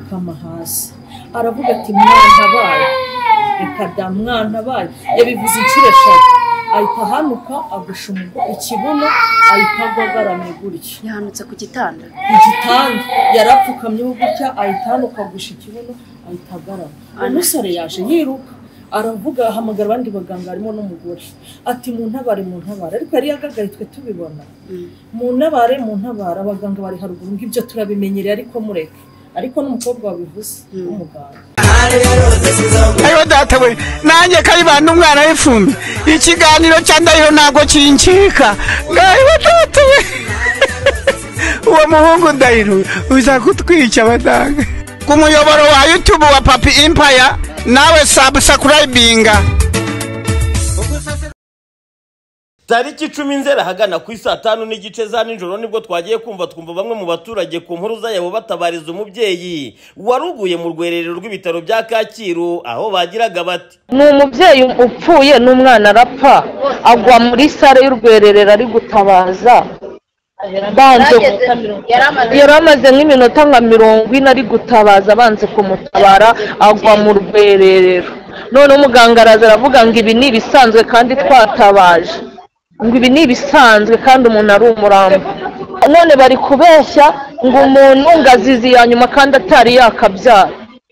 apfukama hasi aravuga ati mwana baye reka da mwana baye yabivuze inshuro eshatu ahita hanuka agusha ikibuno ahita agaramye gutya yahanutse ku gitanda yarapfukamyeho gutya ahita hanuka agusha ikibuno ahita agarama umusore yaje yiruka aravuga ahamagara abandi baganga harimo n'umugore ati mu ntabare ariko yari yagagaye twe tubibona mu ntabare abaganga bari haruguru ngibyo turabimenyereye ariko mureke ariko n'umukobwa wabivuze umuganga ayo data we nanjye kayibana umwana w'ifumbi ikiganiro cyandahiro ntago kincika ngayo data we uwo muhungu ndahiro uza kutwica badanga ku muyoboro wa YouTube wa Papi Empire nawe subscribinga. Tariki 10 Nzeri hagana ku 5:30 za nijoro nibwo twagiye twumva bamwe mu baturage ku mpuruza yabo batabariza umubyeyi waruguye mu rwererero rw'ibitaro bya Kacyiru aho bagiraga bati n'umubyeyi upfuye n'umwana arapfa agwa muri sare y'urwererero ari gutabaza yaramaze nk'iminota nka 40 ari gutabaza banze kumutabara agwa mu rwererero none umuganga araza aravuga ngo ibi ni ibisanzwe kandi twatabaje ngo ibi ni ibisanzwe kandi umuntu ari umurambo none bari kubeshya ngo umuntu ngazizi ya nyuma kandi atari yakabyara.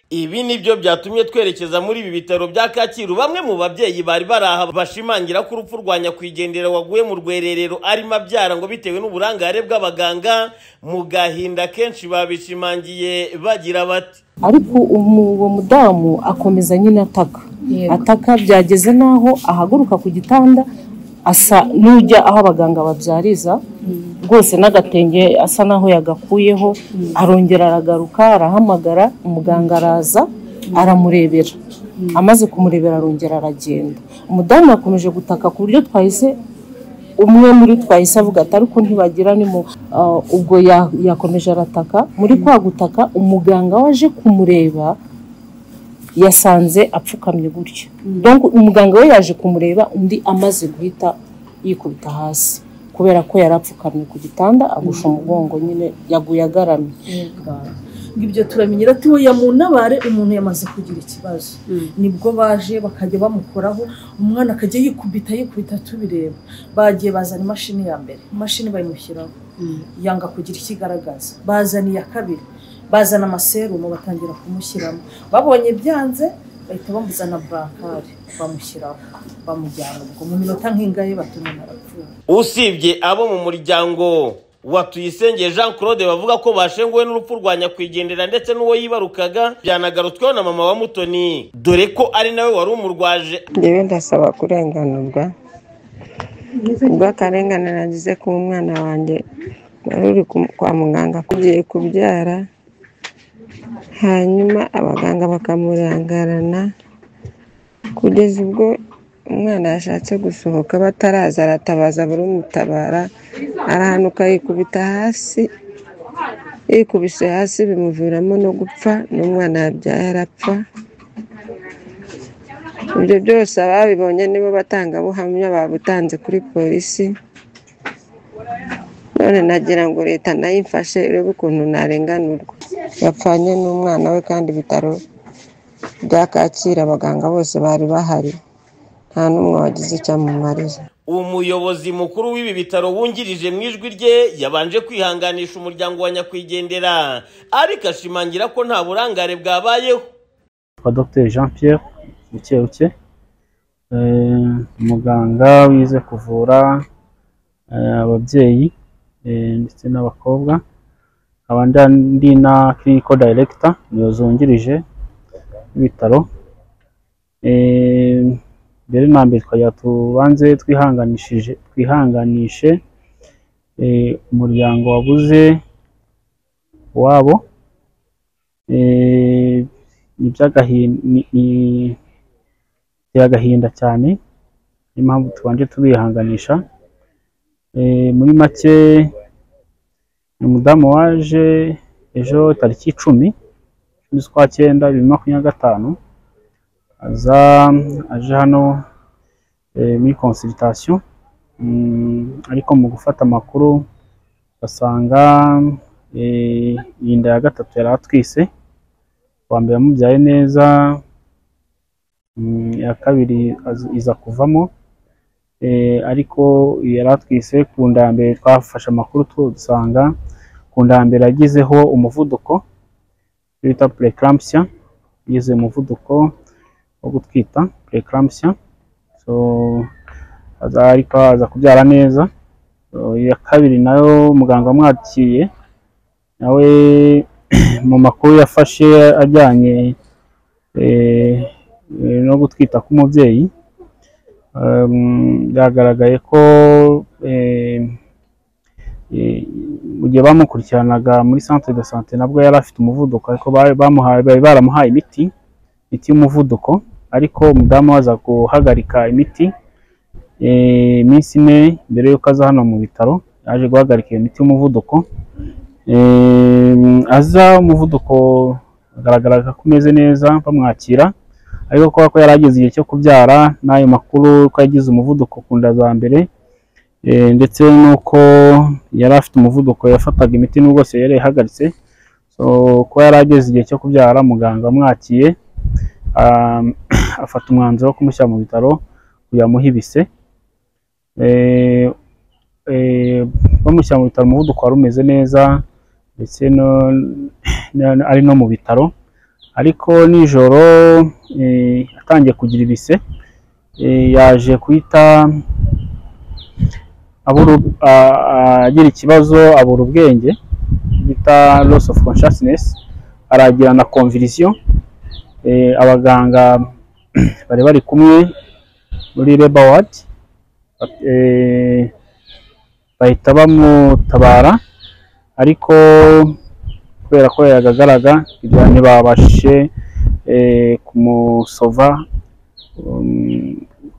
Ibi nibyo byatumye twerekeza muri ibi bitaro bya Kacyiru bamwe mu babyeyi bari baraha bashimangira ko urupfu rwa nyakwigendera waguye mu rwererero arimo abyara ngo bitewe n'uburangare bw'abaganga mu gahinda kenshi babishimangiye bagira bati ariko uwo mudamu akomeza nyine ataka byageze naho ahaguruka ku gitanda asa n'ujya aho abaganga babyariza rwose n'agatenge asa naho yagakuyeho arongera aragaruka arahamagara umuganga araza aramurebera amaze kumurebera arongera aragenda umudamu yakomeje gutaka ku buryo twahise umwe muri twahise avuga ati ariko ntibagira ni mu ubwo yakomeje arataka muri kwa gutaka umuganga waje kumureba yasanze apfukamye gutyo donc umuganga we yaje kumureba undi amaze guhita yikubita hasi kubera ko yarapfukamye ku gitanda agusha umugongo nyine yaguye agaramye ngibyo turamenyera ati we yamunabare umuntu yamaze kugira ikibazo nibwo baje bakajya bamukoraho umwana akajya yikubita tubireba bagiye bazana imashini ya mbere imashini bayimushyiraho yanga kugira ikigaragaza bazaniye kabiri bazana amaserumu batangira kumushyiramo babonye byanze bahita bamuzana brancard bamushyiraho bamujyana ubwo mu minota nk'ingahe batumena arapfuye. Usibye abo mu muryango wa Tuyisenge Jean Claude bavuga ko bashenguwe n'urupfu rwa nyakwigendera ndetse n'uwo yibarukaga byanagarutsweho na mama wa Mutoni dore ko ari nawe wari umurwaje. Ndewe ndasaba kurenganurwa ubwo akarengane nagize ku mwana wanjye uri kwa muganga kugiye kubyara hanyuma abaganga bakamurangarana kugeza ubwo umwana yashatse gusohoka bataraza aratabaza buri umutabara arahanuka yikubita hasi yikubise hasi bimuviramo no gupfa n'umwana yabyaye arapfa. Ibyo byose ababibonye nibo batanga buhamya babutanze kuri polisi none nagira ngo leta nayo imfashe irebe ukuntu narenganurwa yapfanye n'umwana we kandi ibitaro bya Kacyiru abaganga bose bari bahari nta n'umwe wagize icyo amumariza. Umuyobozi mukuru w'ibi bitaro wungirije mu ijwi rye yabanje kwihanganisha umuryango wa nyakwigendera ariko ashimangira ko nta burangare bwabayeho. Kwa Dr Jean Pierre Ukeuke umuganga wize kuvura ababyeyi ndetse n'abakobwa abandi na clinical director umuyobozi wungirije w'ibitaro. Mbere na mbere twajya tubanze twihanganishe umuryango wabuze wabo agahinda cyane impamvu tubanje tubihanganisha. Muri make umudamu waje ejo tariki 10 z'ukwa 9 2025 aje hano muri consultation ariko mu gufata amakuru basanga inda ya gatatu yari atwise uwa mbere yamubyaye neza, iya kabiri iza kuvamo, ariko yari atwise ku nda ya mbere. Twafashe amakuru dusanga ku nda ya mbere yagizeho umuvuduko bita preeclampsia, yagize umuvuduko wo gutwita preeclampsia, ariko aza kubyara neza. Iya kabiri nayo muganga wamwakiriye nawe mu makuru yafashe ajyanye no gutwita k'umubyeyi, byagaragaye ko mu gihe bamukurikiranaga muri centre de santé nabwo yari afite umuvuduko, ariko bari baramuhaye imiti y'umuvuduko, ariko umudamu aza guhagarika imiti iminsi 4 mbere y'uko aza hano mu bitaro. Yaje guhagarika iyo miti y'umuvuduko, aza umuvuduko agaragara ko umeze neza bamwakira, ariko kubera ko yari ageze igihe cyo kubyara n'ayo makuru ko yagize umuvuduko ku nda za mbere, ndetse n'uko yari afite umuvuduko yafataga imiti n'ubwo se yari yahagaritse, kuba yari ageze igihe cyo kubyara, muganga amwakiye afata umwanzuro wo kumushyira mu bitaro kugira ngo amuhibise. Bamushyira mu bitaro umuvuduko wari umeze neza, ndetse ari no mu bitaro, ariko nijoro atangiye kugira ibise, yaje guhita agira ikibazo, abura ubwenge bita loss of consciousness, aragira na convulsion. Abaganga bari bari kumwe muri labor ward bahita bamutabara, ariko kubera ko yagagaraga ntibabashije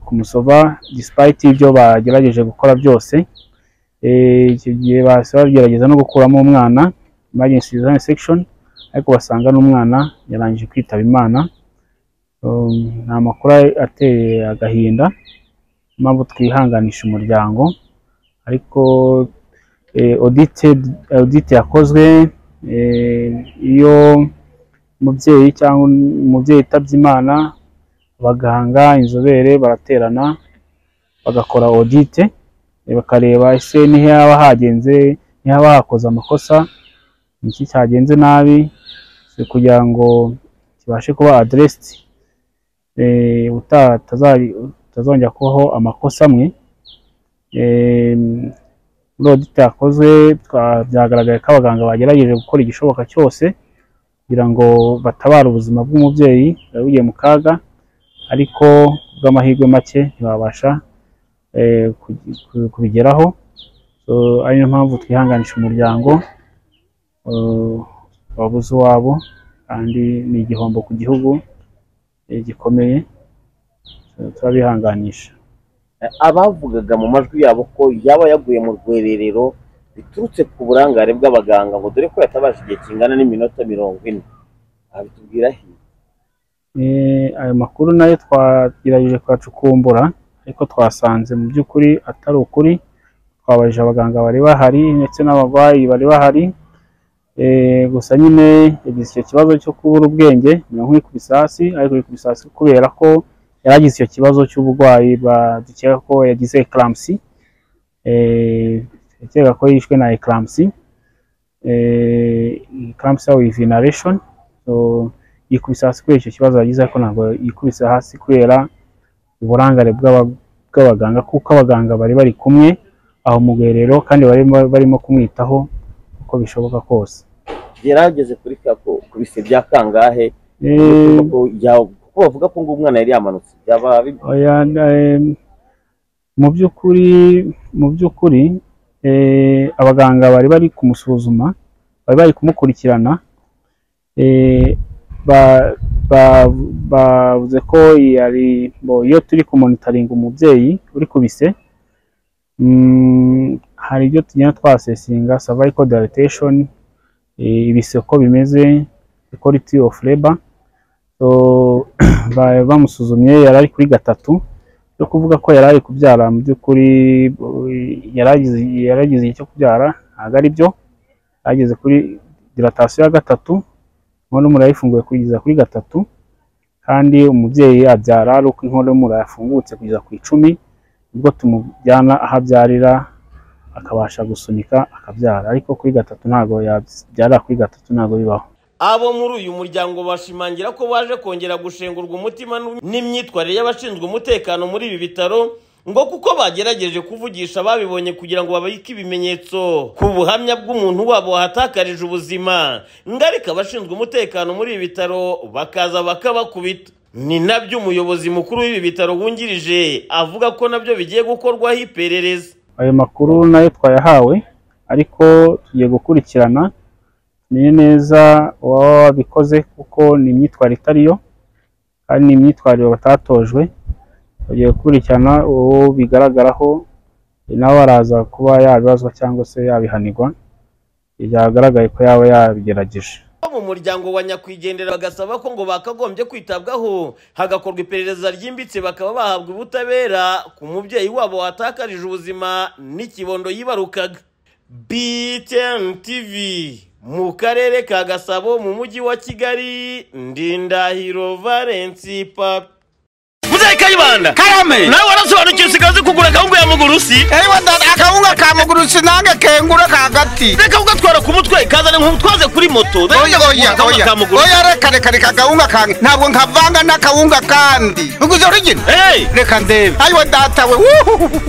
kumusova despite ibyo bagerageje gukora byose. Icyo gihe bagerageza no gukuramo umwana, emergency design section, ariko basanga n'umwana yarangije kwitaba Imana. Nta makuru ateye agahinda, impamvu twihanganisha umuryango, ariko audit yakozwe, iyo umubyeyi cyangwa umubyeyi yitabye Imana, abaganga inzobere baraterana bagakora audit, bakareba ese nihe haba hagenze, nihe haba hakoze amakosa, iki cyagenze nabi, kugira ngo kibashe kuba addressed, utazongera kubaho amakosa amwe. Muri audit yakozwe byagaragaye ko abaganga bagerageje gukora igishoboka cyose kugira ngo batabare ubuzima bw'umubyeyi bwari bugiye mu kaga, ariko bw'amahirwe make ntibabasha kubigeraho. Ari niyo mpamvu twihanganisha umuryango wabuze uwabo, kandi ni igihombo ku gihugu gikomeye, turabihanganisha. Abavugaga mu majwi yabo ko yaba yaguye mu rwererero biturutse ku burangare bw'abaganga, ngo dore ko yatabaje igihe kingana n'iminota 40, abitubwira he? Ayo makuru nayo twagerageje kuyacukumbura, ariko twasanze mu by'ukuri atari ukuri. Twabajije abaganga bari bahari ndetse n'abarwayi bari bahari, gusa nyine yagize icyo kibazo cyo kubura ubwenge, nk'ikubise hasi, ariko ikubise hasi kubera ko yaragize icyo kibazo cy'uburwayi dukeka ko yagize eclampsia, dukeka ko yishwe na eclampsia with inhalation. Yikubise hasi kubera icyo kibazo yagize, ariko ntabwo yikubise hasi kubera uburangare bw'abaganga, kuko abaganga bari bari kumwe aho mu rwererero, kandi barimo kumwitaho uko bishoboka kose. Yarageze kuri kubise bya kangahe, kuko bavuga ko ngo umwana yari yamanutse, byaba mu by'ukuri abaganga bari bari kumusuzuma, bari bari kumukurikirana, bavuze ko iyo turi kumonitoringa umubyeyi uri kubise, hari ibyo tugenda twasesinga cervical dilatation, ibise ko bimeze, quality of labor. Bamusuzumye yari ari kuri 3, yo kuvuga ko yari ari kubyara mu by'ukuri yaragize icyo kubyara ntabwo ari byo, ageze kuri dilatation ya 3, inkono y'umura yayifunguye kugeza kuri 3 kandi umubyeyi abyara ari uko inkono y'umura yafungutse kugeza ku 10 ubwo tumujyana aho abyarira akabasha gusunika akabyara, ariko kuri 3 ntago yabyara, kuri 3 ntago bibaho. Abo muri uyu muryango bashimangira ko baje kongera gushengurwa umutima n'imyitwarire y'abashinzwe umutekano muri ibi bitaro, ngo kuko bagerageje kuvugisha babibonye kugira ngo babike ibimenyetso ku buhamya bw'umuntu wabo wahatakarije ubuzima, ngarika abashinzwe umutekano muri ibi bitaro bakaza bakabakubita. Ni nabyo umuyobozi mukuru w'ibi bitaro wungirije avuga ko nabyo bigiye gukorwaho iperereza. Ayo makuru nayo twayahawe, ariko tugiye gukurikirana ni neza wabikoze kuko ni imyitwarire itariyo kandi ni imyitwarire batatojwe. Tugiye gukurikirana uwo bigaragaraho nawe araza kuba yabibazwa cyangwa se yabihanirwa byagaragaye ko yaba yabigerageje. Mu muryango wa nyakwigendera bagasaba ko ngo bakagombye kwitabwaho hagakorwa iperereza ryimbitse bakaba bahabwa ubutabera ku mubyeyi wabo watakarije ubuzima n'ikibondo yibarukaga. BTN TV mu karere ka Gasabo mu mujyi wa Kigali, Ndindahiro Valence Papa. Muzayi Kayibanda Karame nawe warasobanukiwe usigaze kugura akawunga ya Mugurusi. Akawunga ka Mugurusi nange kengura kagati. Reka ugatwara ku mutwe kazane nk'utwaze kuri moto. Oya reka akawunga kange ntabwo nkavanga n'akawunga kandi. Uguze origin? Reka ndebe. Ayo data we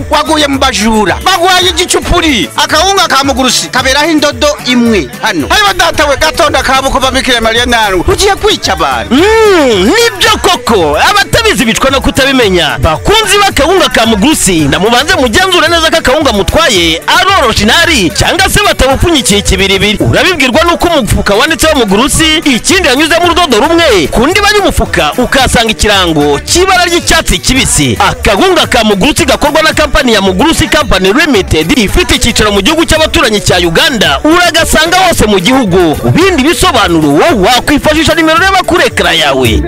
waguye mu bajura. Bagwaye igicupuri. Akawunga ka Mugurusi kaberaho indodo imwe hano. Ayo data we gatonda kabuko bamikire Maria naru. Ugiye kwica abantu. Nibyo koko abatabizi bicwa no kutabimenya. Bakunzi bakawunga ka Mugurusi namubanze mugenzure neza ka kawunga mutwaye aroroshinari cyangwa se batabupfunyikiye kibiribiri. Urabibwirwa nuko umufuka wanditseho Mugurusi, ikindi yanyuze mu rudodo rumwe kundi bari umufuka ukasanga ikirango kibara ry'icyatsi kibisi. Akawunga ka Mugurusi gakorwa na company ya Mugurusi Company Limited ifite icyicaro mu gihugu cy'abaturanyi cya Uganda. Uragasanga hose mu gihugu. Bindi bisobanuro wowe wakwifashisha nimero y'abakurekera yawe.